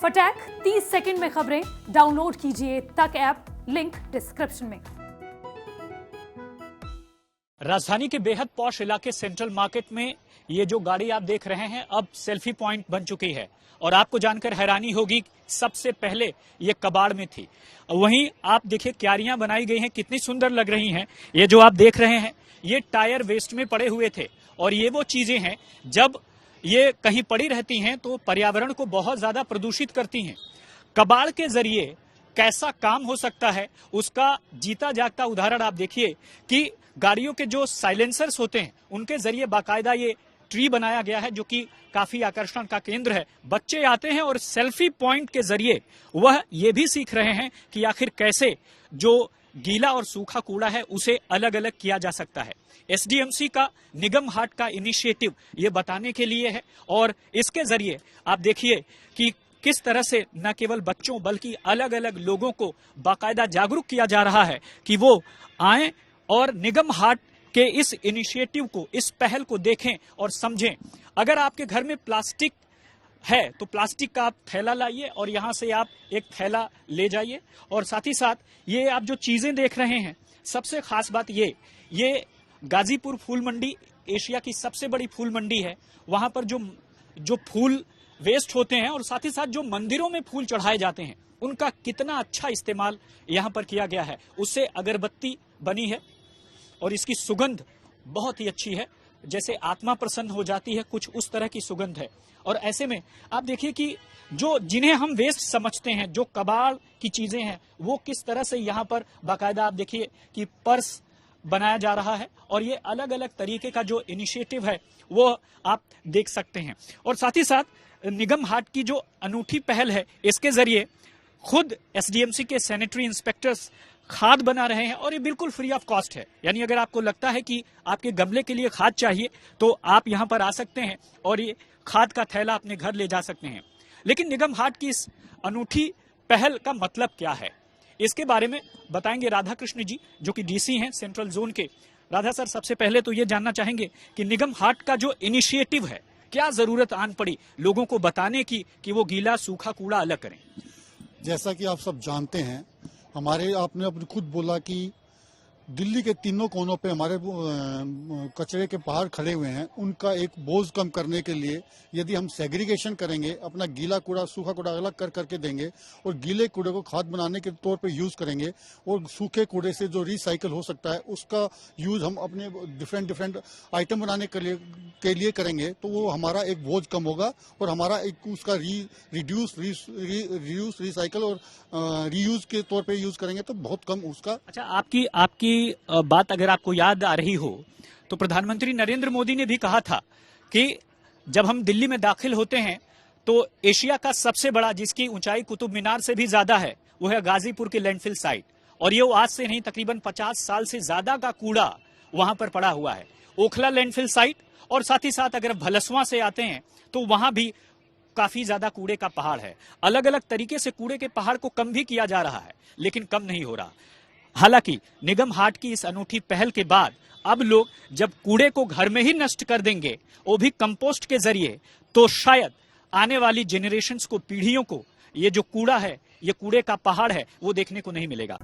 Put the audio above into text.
फटाक 30 सेकंड में खबरें डाउनलोड कीजिए तक ऐप, लिंक डिस्क्रिप्शन में। राजधानी के बेहद पॉश इलाके सेंट्रल मार्केट में ये जो गाड़ी आप देख रहे हैं अब सेल्फी पॉइंट बन चुकी है और आपको जानकर हैरानी होगी, सबसे पहले ये कबाड़ में थी। वहीं आप देखिए क्यारियां बनाई गई हैं, कितनी सुंदर लग रही हैं। ये जो आप देख रहे हैं ये टायर वेस्ट में पड़े हुए थे और ये वो चीजें हैं जब ये कहीं पड़ी रहती हैं तो पर्यावरण को बहुत ज्यादा प्रदूषित करती हैं। कबाड़ के जरिए कैसा काम हो सकता है उसका जीता जागता उदाहरण आप देखिए कि गाड़ियों के जो साइलेंसर्स होते हैं उनके जरिए बाकायदा ये ट्री बनाया गया है जो कि काफी आकर्षण का केंद्र है। बच्चे आते हैं और सेल्फी पॉइंट के जरिए वह ये भी सीख रहे हैं कि आखिर कैसे जो गीला और सूखा कूड़ा है उसे अलग अलग किया जा सकता है। एसडीएमसी का निगम हाट का इनिशिएटिव ये बताने के लिए है और इसके जरिए आप देखिए कि किस तरह से न केवल बच्चों बल्कि अलग अलग लोगों को बाकायदा जागरूक किया जा रहा है कि वो आएं और निगम हाट के इस इनिशिएटिव को, इस पहल को देखें और समझें। अगर आपके घर में प्लास्टिक है तो प्लास्टिक का आप थैला लाइए और यहां से आप एक थैला ले जाइए। और साथ ही साथ ये आप जो चीजें देख रहे हैं, सबसे खास बात ये गाजीपुर फूल मंडी एशिया की सबसे बड़ी फूल मंडी है। वहां पर जो फूल वेस्ट होते हैं और साथ ही साथ जो मंदिरों में फूल चढ़ाए जाते हैं उनका कितना अच्छा इस्तेमाल यहां पर किया गया है। उससे अगरबत्ती बनी है और इसकी सुगंध बहुत ही अच्छी है, जैसे आत्मा प्रसन्न हो जाती है, कुछ उस तरह की सुगंध है। और ऐसे में आप देखिए कि जिन्हें हम वेस्ट समझते हैं, जो कबाड़ की चीजें हैं, वो किस तरह से यहाँ पर बाकायदा आप देखिए कि पर्स बनाया जा रहा है और ये अलग अलग तरीके का जो इनिशिएटिव है वो आप देख सकते हैं। और साथ ही साथ निगम हाट की जो अनूठी पहल है, इसके जरिए खुद एसडीएमसी के सैनिटरी इंस्पेक्टर्स खाद बना रहे हैं और ये बिल्कुल फ्री ऑफ कॉस्ट है। यानी अगर आपको लगता है कि आपके गमले के लिए खाद चाहिए तो आप यहां पर आ सकते हैं और ये खाद का थैला अपने घर ले जा सकते हैं। लेकिन निगम हाट की इस अनूठी पहल का मतलब क्या है, इसके बारे में बताएंगे राधा कृष्ण जी जो कि डीसी हैं सेंट्रल जोन के। राधा सर, सबसे पहले तो ये जानना चाहेंगे कि निगम हाट का जो इनिशिएटिव है, क्या जरूरत आन पड़ी लोगों को बताने की कि वो गीला सूखा कूड़ा अलग करें? जैसा कि आप सब जानते हैं, आपने अपने खुद बोला कि दिल्ली के तीनों कोनों पे हमारे कचरे के पहाड़ खड़े हुए हैं। उनका एक बोझ कम करने के लिए यदि हम सेग्रीगेशन करेंगे, अपना गीला कूड़ा सूखा कूड़ा अलग करके देंगे और गीले कूड़े को खाद बनाने के तौर पे यूज करेंगे और सूखे कूड़े से जो रिसाइकल हो सकता है उसका यूज हम अपने डिफरेंट आइटम बनाने के लिए करेंगे तो वो हमारा एक बोझ कम होगा और हमारा एक उसका रिड्यूस रिसाइकल और रीयूज के तौर पे यूज करेंगे तो बहुत कम उसका। अच्छा, आपकी बात अगर आपको याद आ रही हो तो प्रधानमंत्री नरेंद्र मोदी ने भी कहा था कि जब हम दिल्ली में दाखिल होते हैं तो एशिया का सबसे बड़ा, जिसकी ऊंचाई कुतुब मीनार से भी ज्यादा है, वो है गाजीपुर की लैंडफिल साइट। और ये आज से नहीं, तकरीबन 50 साल से ज्यादा का कूड़ा वहां पर पड़ा हुआ है। ओखला लैंडफिल साइट और साथ ही साथ अगर भलसवा से आते हैं तो वहां भी काफी ज्यादा कूड़े का पहाड़ है। अलग अलग तरीके से कूड़े के पहाड़ को कम भी किया जा रहा है लेकिन कम नहीं हो रहा। हालांकि निगम हाट की इस अनूठी पहल के बाद अब लोग जब कूड़े को घर में ही नष्ट कर देंगे, वो भी कंपोस्ट के जरिए, तो शायद आने वाली जेनरेशंस को, पीढ़ियों को ये जो कूड़ा है, ये कूड़े का पहाड़ है, वो देखने को नहीं मिलेगा।